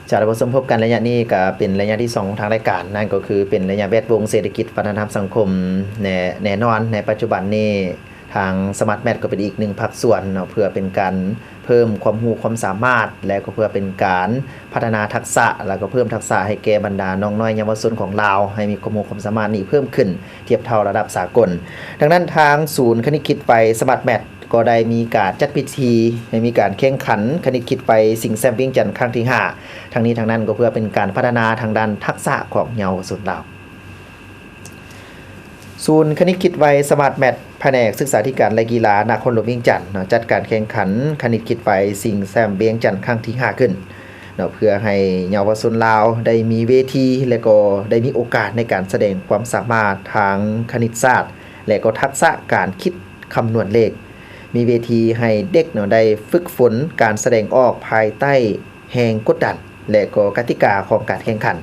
จากเราสมพบกันระยะนี้ก็เป็นระยะที่2ของทางรายการนั่นก็คือเป็นระยะแวดวงเศรษฐกิจวัฒนธรรมสังคมแน่นอนในปัจจุบันนี้ทางสมาร์ทแมทก็เป็นอีกหนึ่งภาคส่วนเนาะเพื่อเป็นการเพิ่มความรู้ความสามารถและก็เพื่อเป็นการพัฒนาทักษะแล้วก็เพิ่มทักษะให้แก่บรรดาน้องน้อยเยาวชนของเราให้มีความรู้ความสามารถนี้เพิ่มขึ้นเทียบเท่าระดับสากลดังนั้นทางศูนย์คณิตคิดไปสมาร์ทแมทก็ได้มีการจัดพิธีให้มีการแข่งขันคณิตคิดไปสิงแซมเวียงจันทร์ครั้งที่5ทั้งนี้ทั้งนั้นก็เพื่อเป็นการพัฒนาทางด้านทักษะของเยาวชนเราศูนย์คณิตคิดไวสมาร์ทแมทแผนกศึกษาธิการและกีฬานครหลวงเวียงจันทร์จัดการแข่งขันคณิตคิดไวสิงแซมเวียงจันทร์ครั้งที่5ขึ้นเพื่อให้เยาวชนลาวได้มีเวทีและก็ได้มีโอกาสในการแสดงความสามารถทางคณิตศาสตร์และก็ทักษะการคิดคำนวณเลขมีเวทีให้เด็กได้ฝึกฝนการแสดงออกภายใต้แรงกดดันและก็กติกาของการแข่งขัน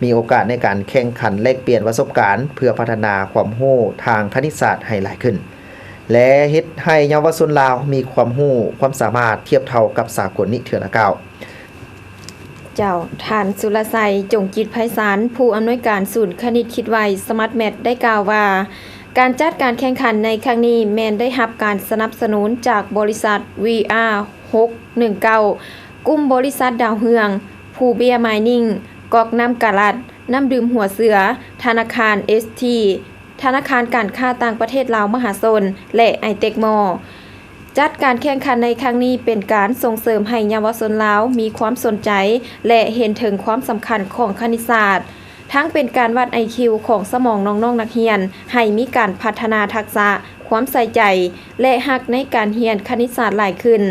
มีโอกาสในการแข่งขันแลกเปลี่ยนประสบการณ์เพื่อพัฒนาความรู้ทางคณิตศาสตร์ให้หลายขึ้นและเฮ็ดให้เยาวชนลาวมีความรู้ความสามารถเทียบเท่ากับสากลนิเถื่อละเก้าเจ้าท่านสุรไสยจงจิตไพศาลผู้อำนวยการศูนย์คณิตคิดไวสมาร์ทแมทได้กล่าวว่าการจัดการแข่งขันในครั้งนี้แมนได้รับการสนับสนุนจากบริษัท VR 619กลุ่มบริษัทดาวเฮืองผู้เบียร์ไมนิ่งกอกน้ำกะลัดน้ำดื่มหัวเสือธนาคาร ST ธนาคารการค้าต่างประเทศลาวมหาชนและไอเทคมอจัดการแข่งขันในครั้งนี้เป็นการส่งเสริมให้เยาวชนลาวมีความสนใจและเห็นถึงความสำคัญของคณิตศาสตร์ทั้งเป็นการวัด IQ ของสมองน้องๆนักเรียนให้มีการพัฒนาทักษะความใส่ใจและฮักในการเรียนคณิตศาสตร์หลายขึ้น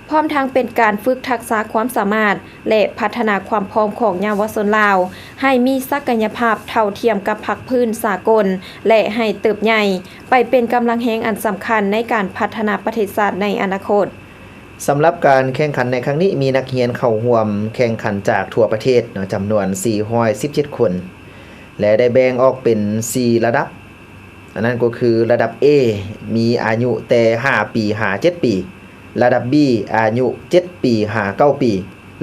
พร้อมทั้งเป็นการฝึกทักษะความสามารถและพัฒนาความพร้อมของเยาวชนลาวให้มีศักยภาพเท่าเทียมกับพรรคพื้นสากลและให้เติบใหญ่ไปเป็นกำลังแห่งอันสำคัญในการพัฒนาประเทศชาติในอนาคตสำหรับการแข่งขันในครั้งนี้มีนักเรียนเข้าร่วมแข่งขันจากทั่วประเทศจำนวน417คนและได้แบ่งออกเป็น4ระดับอันนั้นก็คือระดับ A มีอายุแต่5ปีหา7ปีระดับ B อายุ7ปีหา9ปี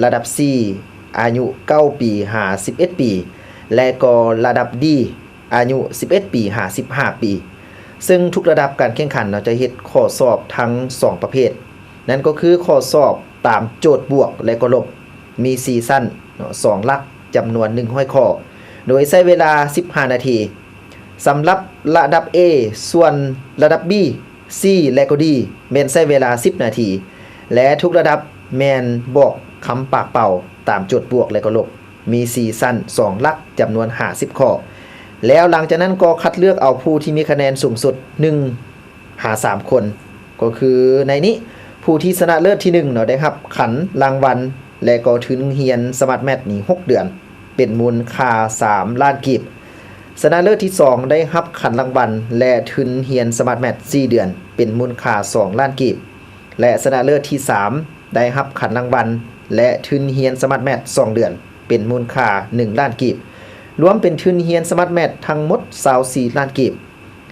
ระดับ C อายุ9ปีหา11ปีและก็ระดับ D อายุ11ปีหา15ปีซึ่งทุกระดับการแข่งขันเราจะเฮ็ดข้อสอบทั้ง2ประเภทนั่นก็คือข้อสอบตามโจทย์บวกและก็ลบมี4สั้น2หลักจำนวน100ข้อโดยใช้เวลา15นาทีสำหรับระดับ A ส่วนระดับ B C และก็ D แม่นใช้เวลา10นาทีและทุกระดับแม่นบอกคำปากเป่าตามโจทย์บวกและก็ลบมี4สั้น2หลักจำนวน50ข้อแล้วหลังจากนั้นก็คัดเลือกเอาผู้ที่มีคะแนนสูงสุด1หา3คนก็คือในนี้ผู้ที่ชนะเลิศที่1ได้รับขันรางวัลและก็ทุนเรียนสมาร์ทแมทนี่6เดือนเป็นมูลค่า3ล้านกีบชนะเลิศที่2ได้รับขันรางวัลและทุนเรียนสมาร์ทแมท4เดือนเป็นมูลค่า2ล้านกีบและชนะเลิศที่3ได้รับขันรางวัลและทุนเรียนสมาร์ทแมท2เดือนเป็นมูลค่า1ล้านกีบรวมเป็นทุนเรียนสมาร์ทแมททั้งหมด24ล้านกีบ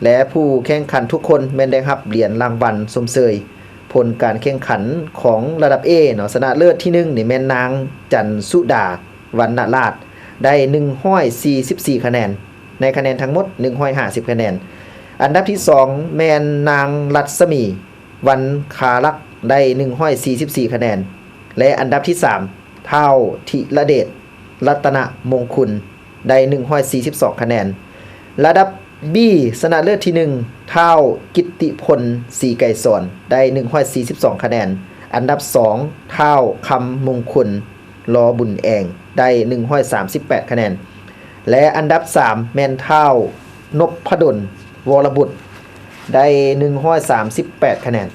และผู้แข่งขันทุกคนแม้นได้รับเหรียญรางวัลสมเสยผลการแข่งขันของระดับ A ชนะเลิศที่1นี่แม่นนางจันสุดาวรรณราชได้144คะแนนในคะแนนทั้งหมด150คะแนนอันดับที่2แม่นนางรัศมีวันคาลักษ์ได้144คะแนนและอันดับที่3เท่าธิระเดชรัตนมงคุณได้142คะแนนระดับ B ชนะเลิศที่1เท่ากิตติพลศรีไกรสอนได้142คะแนนอันดับ2เท่าคำมงคลลอบุญแองได้138คะแนนและอันดับ3แม่นเท่านพดลวรบุตรได้138คะแนน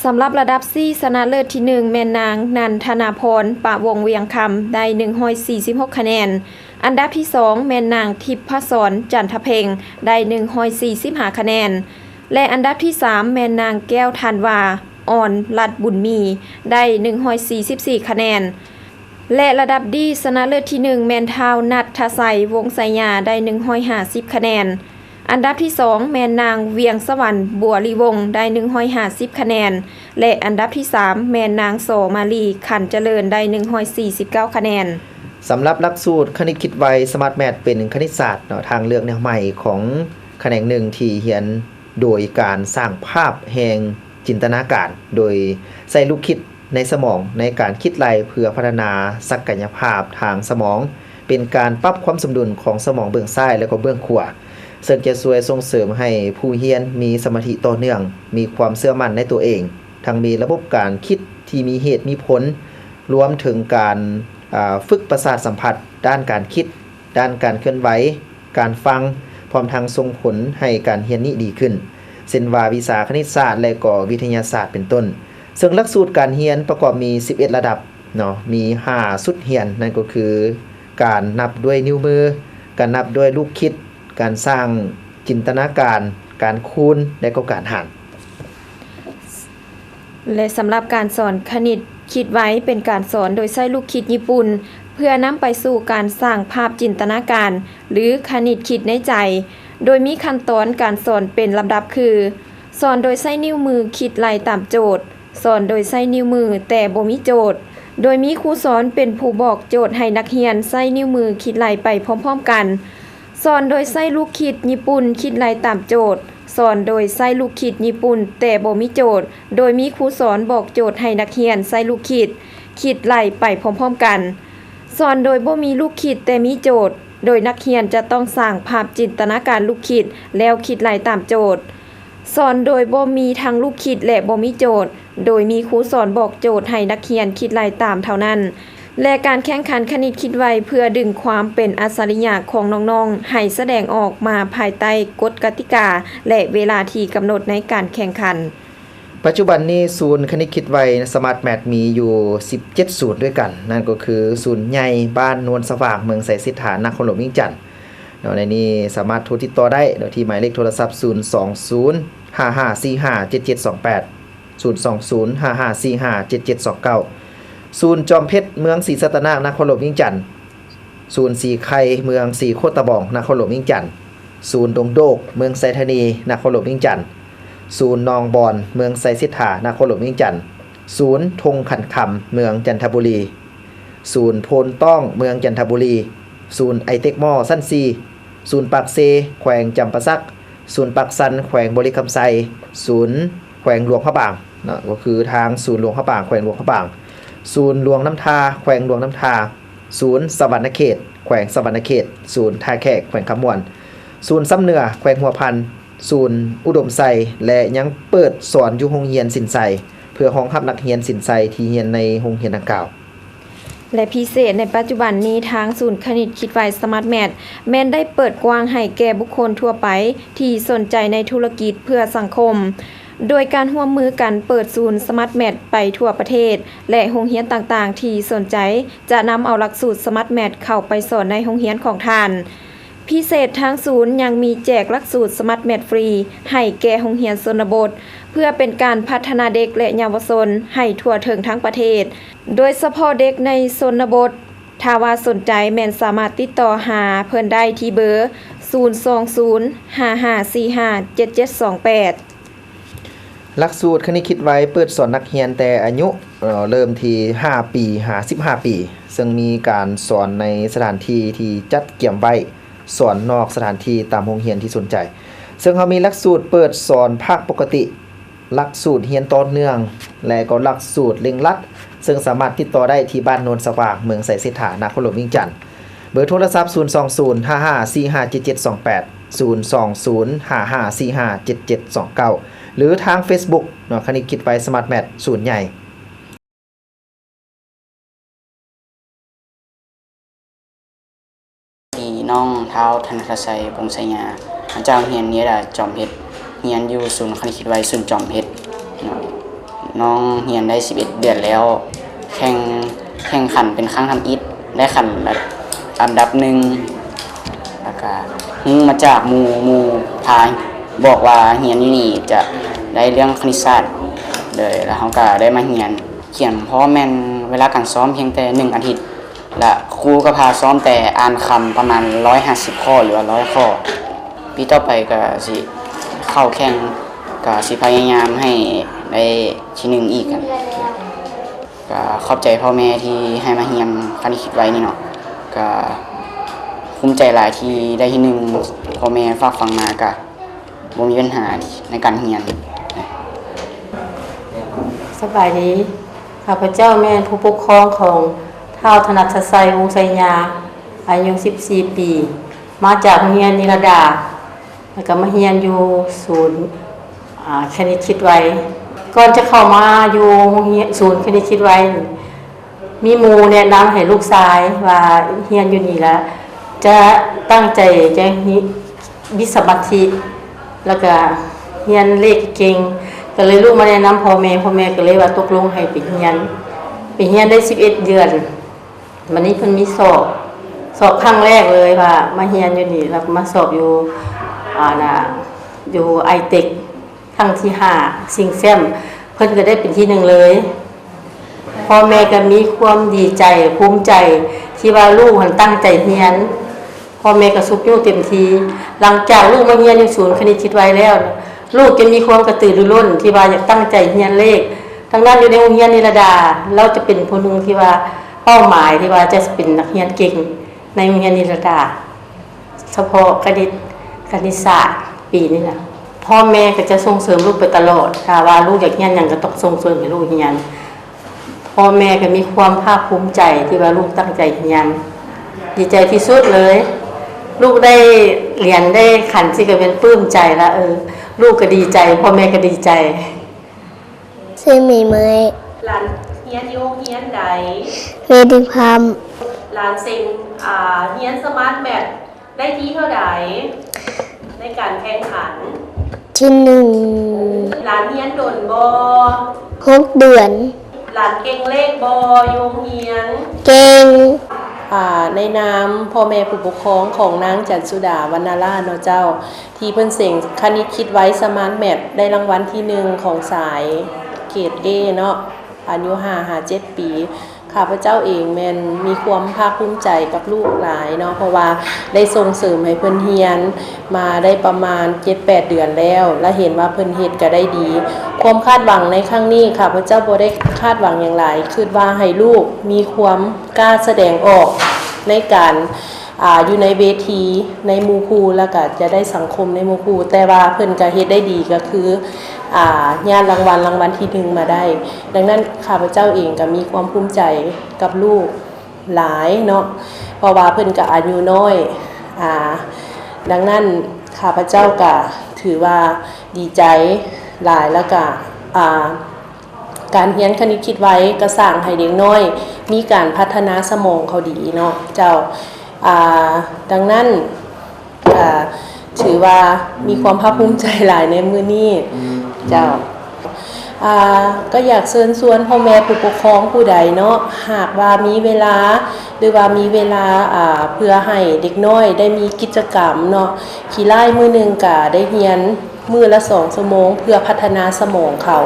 สำหรับระดับ4ชนะเลิศที่1แม่นนางนันทนาพรปะวงเวียงคำได้146คะแนนอันดับที่2แม่นนางทิพย์พศรจันทเพ็งได้145คะแนนและอันดับที่3แม่นนางแก้วธันวาอ่อนรัตบุญมีได้144คะแนนและระดับดีชนะเลิศที่1แม่นเท้านัททไสยวงไสยาได้150คะแนน อันดับที่ 2 แม่นางเวียงสวรรค์บัวลีวงศ์ได้150คะแนนและอันดับที่ 3 แม่นางโสมาลีขันเจริญได้149คะแนนสำหรับหลักสูตรคณิตคิดไวสมาร์ทแมทเป็นคณิตศาสตร์ทางเลือกแนวใหม่ของแขนงหนึ่งที่เรียนโดยการสร้างภาพแห่งจินตนาการโดยใส่ลูกคิดในสมองในการคิดไล่เพื่อพัฒนาศักยภาพทางสมองเป็นการปรับความสมดุลของสมองเบื้องซ้ายและก็เบื้องขวาซึ่งจะช่วยส่งเสริมให้ผู้เรียนมีสมาธิต่อเนื่องมีความเชื่อมั่นในตัวเองทั้งมีระบบการคิดที่มีเหตุมีผลรวมถึงการฝึกประสาทสัมผัสด้านการคิดด้านการเคลื่อนไหวการฟังพร้อมทั้งส่งผลให้การเรียนนี้ดีขึ้นเช่นว่าวิชาคณิตศาสตร์และก็วิทยาศาสตร์เป็นต้นซึ่งหลักสูตรการเรียนประกอบมี11ระดับเนาะมี5สุดเรียนนั่นก็คือการนับด้วยนิ้วมือการนับด้วยลูกคิดการสร้างจินตนาการการคูณและก็การหารและสำหรับการสอนคณิตคิดไว้เป็นการสอนโดยใช้ลูกคิดญี่ปุ่นเพื่อนำไปสู่การสร้างภาพจินตนาการหรือคณิตคิดในใจโดยมีขั้นตอนการสอนเป็นลำดับคือสอนโดยใช้นิ้วมือคิดไล่ตามโจทย์สอนโดยใช้นิ้วมือแต่บ่มีโจทย์โดยมีครูสอนเป็นผู้บอกโจทย์ให้นักเรียนใช้นิ้วมือคิดไล่ไปพร้อมๆกันสอนโดยใช้ลูกคิดญี่ปุ่นคิดไล่ตามโจทย์สอนโดยใช้ลูกคิดญี่ปุ่นแต่บ่มีโจทย์โดยมีครูสอนบอกโจทย์ให้นักเรียนใช้ลูกคิดไล่ไปพร้อมๆกันสอนโดยบ่มีลูกคิดแต่มีโจทย์โดยนักเรียนจะต้องสร้างภาพจินตนาการลูกคิดแล้วคิดไล่ตามโจทย์สอนโดยบ่มีทั้งลูกคิดและบ่มีโจทย์โดยมีครูสอนบอกโจทย์ให้นักเรียนคิดไล่ตามเท่านั้นและการแข่งขันคณิตคิดไวเพื่อดึงความเป็นอัจฉริยะของน้องๆให้แสดงออกมาภายใต้กฎกติกาและเวลาที่กำหนดในการแข่งขันปัจจุบันนี้ศูนย์คณิตคิดไวสมาร์ทแมทมีอยู่17ศูนย์ด้วยกันนั่นก็คือศูนย์ใหญ่บ้านนวลสว่างเมืองไสยสิทธานครหลวงวิ่งจันทน์ในนี้สามารถโทรติดต่อได้โดยที่หมายเลขโทรศัพท์02055457728 02055457729ศูนย์จอมเพชรเมืองศรีสัตนานครหลวงวิ่งจันทน์ศูนย์สีไข่เมืองสีโคตะบองนครหลวงวิ่งจันทน์ศูนย์ดงโดกเมืองไซธานีนครหลวงวิ่งจันทน์ศูนย์นองบอนเมืองไซสิทธานครหลวงวิ่งจันทน์ศูนย์ธงขันคำเมืองจันทบุรีศูนย์โพนต้องเมืองจันทบุรีศูนย์ไอเทคมอสั้นซีศูนย์ปากเซแขวงจำปาสักศูนย์ปากซันแขวงบริคำไซศูนย์แขวงหลวงพระบางนะก็คือทางศูนย์หลวงพระบางแขวงหลวงพระบางศูนย์หลวงน้ำทาแขวงหลวงน้ำทาศูนย์สวรรณเขตแขวงสวรรณเขตศูนย์ท่าแขกแขวงคำมวนศูนย์ซ้ำเหนือแขวงหัวพันศูนย์อุดมไซและยังเปิดสอนอยู่โรงเรียนสินไซเพื่อรองรับนักเรียนสินไซที่เรียนในโรงเรียนดังกล่าวและพิเศษในปัจจุบันนี้ทางศูนย์คณิตคิดไวสมาร์ทแมทแม้นได้เปิดกว้างให้แก่บุคคลทั่วไปที่สนใจในธุรกิจเพื่อสังคมโดยการร่วมมือกันเปิดศูนย์สมาร์ทแมทไปทั่วประเทศและโรงเรียนต่างๆที่สนใจจะนำเอาหลักสูตรสมาร์ทแมทเข้าไปสอนในโรงเรียนของท่านพิเศษทางศูนย์ยังมีแจกหลักสูตรสมาร์ทแมทฟรีให้แก่โรงเรียนชนบทเพื่อเป็นการพัฒนาเด็กและเยาวชนให้ทั่วถึงทั้งประเทศโดยเฉพาะเด็กในชนบทถ้าว่าสนใจแม่นสามารถติดต่อหาเพิ่นได้ที่เบอร์02055457728หลักสูตรคณิตคิดไว้เปิดสอนนักเรียนแต่อายุเริ่มที่5ปี15ปีซึ่งมีการสอนในสถานที่ที่จัดเกี่ยมไว้สอนนอกสถานที่ตามโรงเรียนที่สนใจซึ่งเขามีหลักสูตรเปิดสอนภาคปกติหลักสูตรเรียนต่อเนื่องและก็หลักสูตรเร่งรัดซึ่งสามารถติดต่อได้ที่บ้านโนนสว่างเมืองไสยสิทธานครหลวงวิ่งจันทน์เบอร์โทรศัพท์02055457728 02055457729หรือทาง Facebook เนาะคณิตคิดไว้สมาร์ทแมทศูนย์ใหญ่มีน้องเท้าธนทชัยพงษ์ชัยญาเจ้าเฮียนนี้ล่ะจอมเพชรเฮียนอยู่ศูนย์คณิตคิดไว้ศูนย์จอมเพชรน้องเฮียนได้11เดือนแล้วแข่งขันเป็นครั้งทำอิฐได้ขันอันดับ1แล้วก็มาจากหมู่พาบอกว่าเฮียนอยู่นี่จะได้เรื่องคณิตศาสตร์เลยแล้วเขาก็ได้มาเฮียนเขียนเพราะแม่นเวลาการซ้อมเพียงแต่1อาทิตย์และครูก็พาซ้อมแต่อ่านคำประมาณ150ข้อหรือว่า100ข้อ ปีต่อไปก็สิเข้าแข่งก็สิพยายามให้ได้ที่หนึ่งอีกกันก็ขอบใจพ่อแม่ที่ให้มาเรียนคณิตคิดไว้นี่เนาะก็ภูมิใจหลายที่ได้ที่หนึ่งพ่อแม่ฝากฟังมาก็บ่มีปัญหาในการเรียน สบายดีข้าพเจ้าแม่ผู้ปกครองของท้าวธนัชชัยวงศ์ไสยาอายุ14 ปี มาจากโรงเรียนนิรดาแล้วก็มาเรียนอยู่ศูนย์คณิตคิดไว้ก่อนจะเข้ามาอยู่โรงเรียนศูนย์คณิตคิดไว้มีหมู่แนะนำให้ลูกชายว่าเรียนอยู่นี่แล้วจะตั้งใจจะมีสมาธิแล้วก็เรียนเลขเก่งก็เลยลูกมาแนะนำพ่อแม่ก็เลยว่าตกลงให้ไปเรียนได้11 เดือนวันนี้เพิ่นมีสอบครั้งแรกเลยว่ามาเรียนอยู่นี่แล้วมาสอบอยู่อยู่ไอเทคครั้งที่5ซิงแซมเพิ่นก็ได้เป็นที่1เลยพ่อแม่ก็มีความดีใจภูมิใจที่ว่าลูกหันตั้งใจเรียนพ่อแม่ก็สุขอยู่เต็มทีหลังจากลูกมาเรียนอยู่ศูนย์คณิตคิดไว้แล้วลูกจะมีความกระตือรือร้นที่ว่าอยากตั้งใจเรียนเลขทั้งนั้นอยู่ในโรงเรียนนิรดาเราจะเป็นผู้หนึ่งที่ว่าเป้าหมายที่ว่าจะเป็นนักเรียนเก่งในโรงเรียนนิรดาเฉพาะคณิตศาสตร์ปีนี้นะพ่อแม่ก็จะส่งเสริมลูกไปตลอดถ้าว่าลูกอยากเรียนอย่างก็ต้องส่งเสริมให้ลูกเรียนพ่อแม่ก็มีความภาคภูมิใจที่ว่าลูกตั้งใจเรียนดีใจที่สุดเลยลูกได้เรียนได้ขันสิก็เป็นปลื้มใจแล้วลูกก็ดีใจพ่อแม่ก็ดีใจ ชื่อเมย์เมย หลานเฮียนอยู่เฮียนใด เวดิพัม หลานเซ็งเฮียนสมาร์ทแมทได้ที่เท่าใดในการแข่งขัน ที่หลานเฮียนโดนบอ 6 เดือน หลานเก่งเลขบอโยงเฮียน เก่ง ในนามพ่อแม่ผู้ปกครองของนางจันทร์สุดาวรรณราชเนาะเจ้า ที่เพิ่นเสงคณิตคิดไว้สมาร์ทแมทได้รางวัลที่1ของสายเกรด A เนาะอายุ5-7 ปีข้าพเจ้าเองแม่นมีความภาคภูมิใจกับลูกหลายเนาะเพราะว่าได้ส่งเสริมให้เพิ่นเรียนมาได้ประมาณ 7-8 เดือนแล้วและเห็นว่าเพิ่นเฮ็ดก็ได้ดีความคาดหวังในครั้งนี้ข้าพเจ้าบ่ได้คาดหวังอย่างไรคิดว่าให้ลูกมีความกล้าแสดงออกในการอยู่ในเวทีในหมู่คู่แล้วก็จะได้สังคมในหมู่คู่แต่ว่าเพิ่นก็เฮ็ดได้ดีก็คือญาติรางวัลที่1มาได้ดังนั้นข้าพเจ้าเองก็มีความภูมิใจกับลูกหลายเนาะเพราะว่าเพิ่นก็อายุน้อยดังนั้นข้าพเจ้าก็ถือว่าดีใจหลายแล้วก็การเรียนคณิตคิดไว้ก็สร้างให้เด็กน้อยมีการพัฒนาสมองเขาดีเนาะเจ้าดังนั้นถือว่ามีความภาคภูมิใจหลายในมื้อนี้เจ้าก็อยากเชิญชวนพ่อแม่ผู้ปกครองผู้ใดเนาะหากว่ามีเวลาหรือว่ามีเวลาเพื่อให้เด็กน้อยได้มีกิจกรรมเนาะขี่ไล่มื้อนึงก็ได้เรียนมื้อละ2 ชั่วโมงเพื่อพัฒนาสมองเขา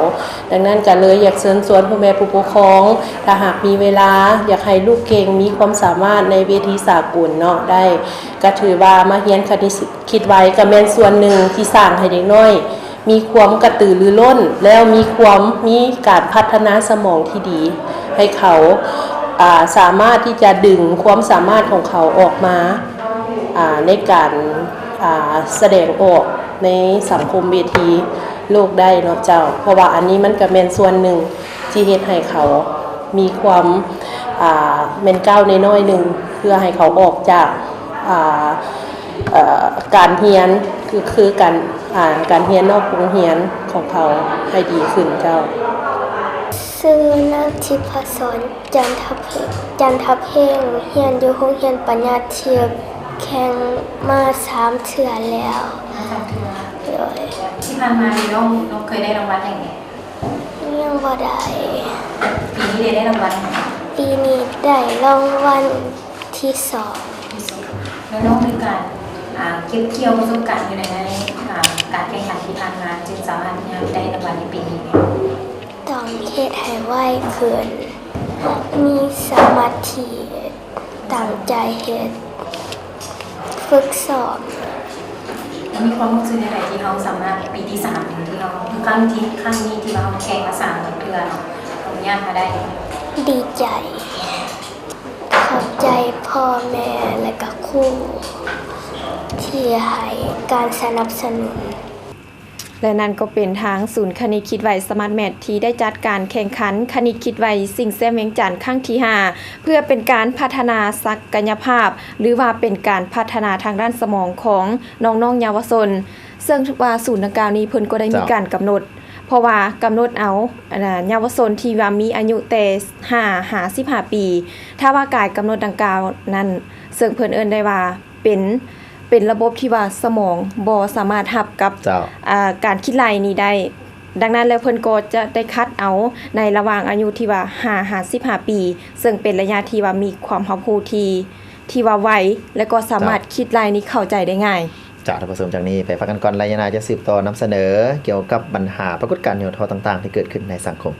ดังนั้นก็เลยอยากเชิญชวนพ่อแม่ผู้ปกครองถ้าหากมีเวลาอยากให้ลูกเก่งมีความสามารถในเวทีสากลเนาะได้ก็ถือว่ามาเรียนคณิตคิดไว้ก็แม่นส่วนหนึ่งที่สร้างให้เด็กน้อยมีความกระตือรือร้นแล้วมีการพัฒนาสมองที่ดีให้เขาสามารถที่จะดึงความสามารถของเขาออกมาในการแสดงออกในสังคมเวทีโลกได้เนาะเจ้าเพราะว่าอันนี้มันก็เป็นส่วนหนึ่งที่เฮ็ดให้เขามีความเป็นก้าวน้อยๆนึงเพื่อให้เขาออกจากการเรียนคือการเรียนนอกโรงเรียนของเขาให้ดีขึ้นเจ้า ชื่อนักทิพศรจันทเพ่งเรียนอยู่โรงเรียนปัญญาเทียบแข่งมา3 เทื่อแล้วที่ผ่านมาน้องเคยได้รางวัลอย่างไรยังบ่ได้ปีนี้ได้รางวัลปีนี้ได้รางวัลที่2แล้วน้องมีการเก็บเกี่ยวประสบการณ์อยู่ในการแข่งขันที่ผ่านมาจึงสามารถได้รางวัลในปีนี้ต้องเฮ็ดให้ไวขึ้นมีสมาธิตั้งใจเฮ็ดฝึกสอบ มีความรู้สึกในไหนที่เขาสามารถปีที่3ถึงที่เขาครั้งนี้ที่เราแข่งมา3เดือนขออนุญาตมาได้ ดีใจ ขอบใจพ่อแม่และก็ครูที่ให้การสนับสนุน และนั่นก็เป็นทางศูนย์คณิตคิดไวสมาร์ทแมทที่ได้จัดการแข่งขันคณิตคิดไวสิ่งแซมเวียงจันทร์ครั้งที่ 5 เพื่อเป็นการพัฒนาศักยภาพ หรือว่าเป็นการพัฒนาทางด้านสมองของน้องๆเยาวชนซึ่งว่าศูนย์ดังกล่าวนี้เพิ่นก็ได้มีการกำหนด เพราะว่ากำหนดเอาเยาวชนที่ว่ามีอายุแต่5-15 ปี ถ้าว่ากายกำหนดดังกล่าวนั้นซึ่งเพิ่นเอิ้นได้ว่าเป็นระบบที่ว่าสมองบ่สามารถรับกับ การคิดไล่นี้ได้ ดังนั้นแล้วเพิ่นก็จะได้คัดเอาในระหว่างอายุที่ว่า5-15 ปี ซึ่งเป็นระยะที่ว่ามีความรับรู้ที่ว่าไวและก็สามารถคิดไล่นี้เข้าใจได้ง่าย จากท่านผู้ชมจากนี้ไปพักกันก่อนรายงานจะสืบต่อนำเสนอเกี่ยวกับปัญหาปรากฏการณ์โยธาต่างๆที่เกิดขึ้นในสังคม